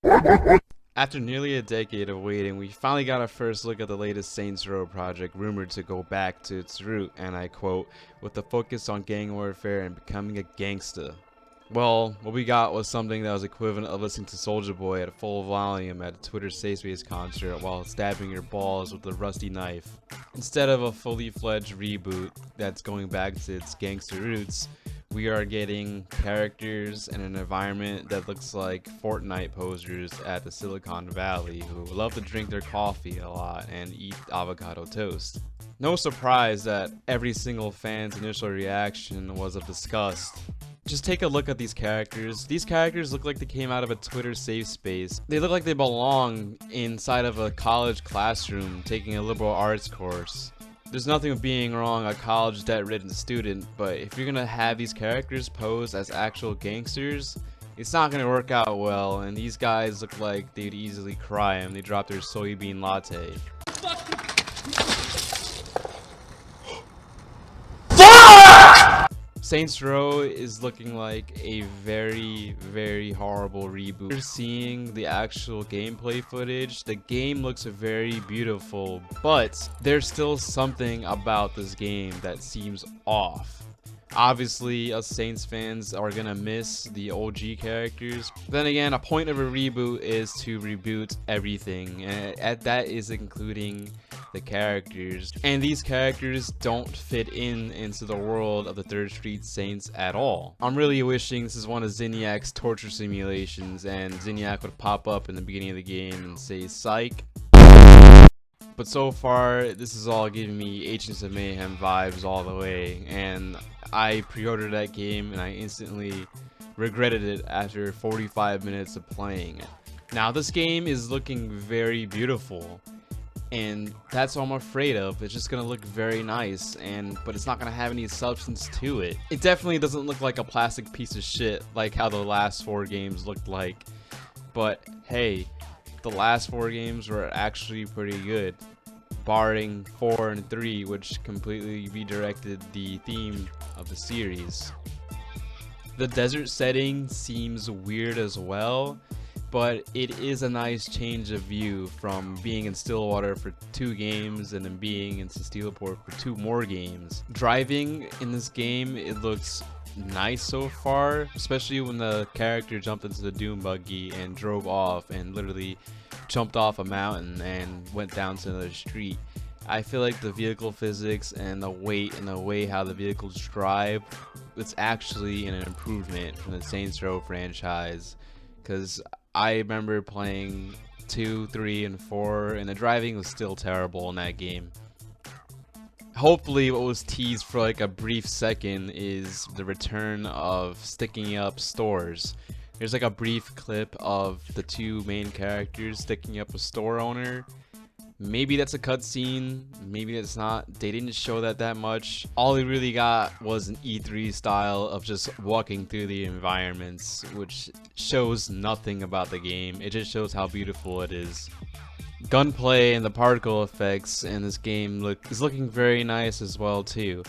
After nearly a decade of waiting, we finally got a first look at the latest Saints Row project, rumored to go back to its root, and I quote, with a focus on gang warfare and becoming a gangsta. Well, what we got was something that was equivalent of listening to Soulja Boy at full volume at a Twitter Safe Space concert while stabbing your balls with a rusty knife. Instead of a fully fledged reboot that's going back to its gangster roots, we are getting characters and an environment that looks like Fortnite posers at the Silicon Valley who love to drink their coffee a lot and eat avocado toast. No surprise that every single fan's initial reaction was of disgust. Just take a look at these characters. These characters look like they came out of a Twitter safe space. They look like they belong inside of a college classroom taking a liberal arts course. There's nothing with being wrong a college debt-ridden student, but if you're gonna have these characters pose as actual gangsters, it's not gonna work out well, and these guys look like they'd easily cry when they drop their soybean latte. Saints Row is looking like a very, very horrible reboot. We're seeing the actual gameplay footage. The game looks very beautiful, but there's still something about this game that seems off. Obviously, us Saints fans are gonna miss the OG characters. Then again, a point of a reboot is to reboot everything, and that is including the characters. And these characters don't fit into the world of the 3rd Street Saints at all. I'm really wishing this is one of Zinniac's torture simulations, and Zinniac would pop up in the beginning of the game and say, "Psych." But so far, this is all giving me Agents of Mayhem vibes all the way, and I pre-ordered that game and I instantly regretted it after 45 minutes of playing it. Now this game is looking very beautiful, and that's what I'm afraid of. It's just gonna look very nice, but it's not gonna have any substance to it. It definitely doesn't look like a plastic piece of shit like how the last 4 games looked like, but hey, the last 4 games were actually pretty good, barring 4 and 3, which completely redirected the theme of the series. The desert setting seems weird as well, but it is a nice change of view from being in Stillwater for 2 games and then being in Steelport for 2 more games. Driving in this game, it looks nice so far, especially when the character jumped into the Doom buggy and drove off and literally jumped off a mountain and went down to another street. I feel like the vehicle physics and the weight and the way how the vehicles drive, it's actually an improvement from the Saints Row franchise, because I remember playing 2, 3, and 4 and the driving was still terrible in that game. Hopefully what was teased for like a brief second is the return of sticking up stores. There's like a brief clip of the 2 main characters sticking up a store owner. Maybe that's a cutscene, maybe it's not. They didn't show that much. All we really got was an E3 style of just walking through the environments, which shows nothing about the game. It just shows how beautiful it is. Gunplay and the particle effects in this game is looking very nice as well too.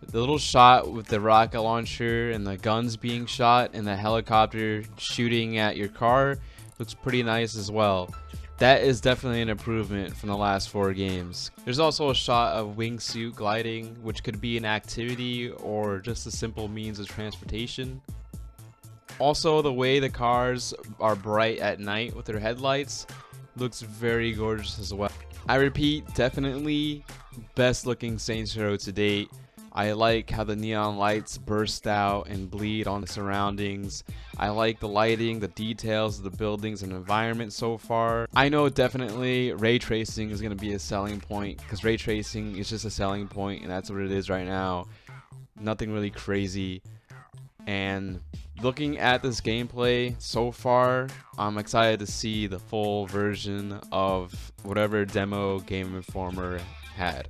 The little shot with the rocket launcher and the guns being shot and the helicopter shooting at your car looks pretty nice as well. That is definitely an improvement from the last 4 games. There's also a shot of wingsuit gliding, which could be an activity or just a simple means of transportation. Also, the way the cars are bright at night with their headlights looks very gorgeous as well. I repeat, definitely best looking Saints Row to date. I like how the neon lights burst out and bleed on the surroundings. I like the lighting, the details of the buildings and environment so far. I know definitely ray tracing is going to be a selling point, because ray tracing is just a selling point and that's what it is right now. Nothing really crazy. And looking at this gameplay so far, I'm excited to see the full version of whatever demo Game Informer had.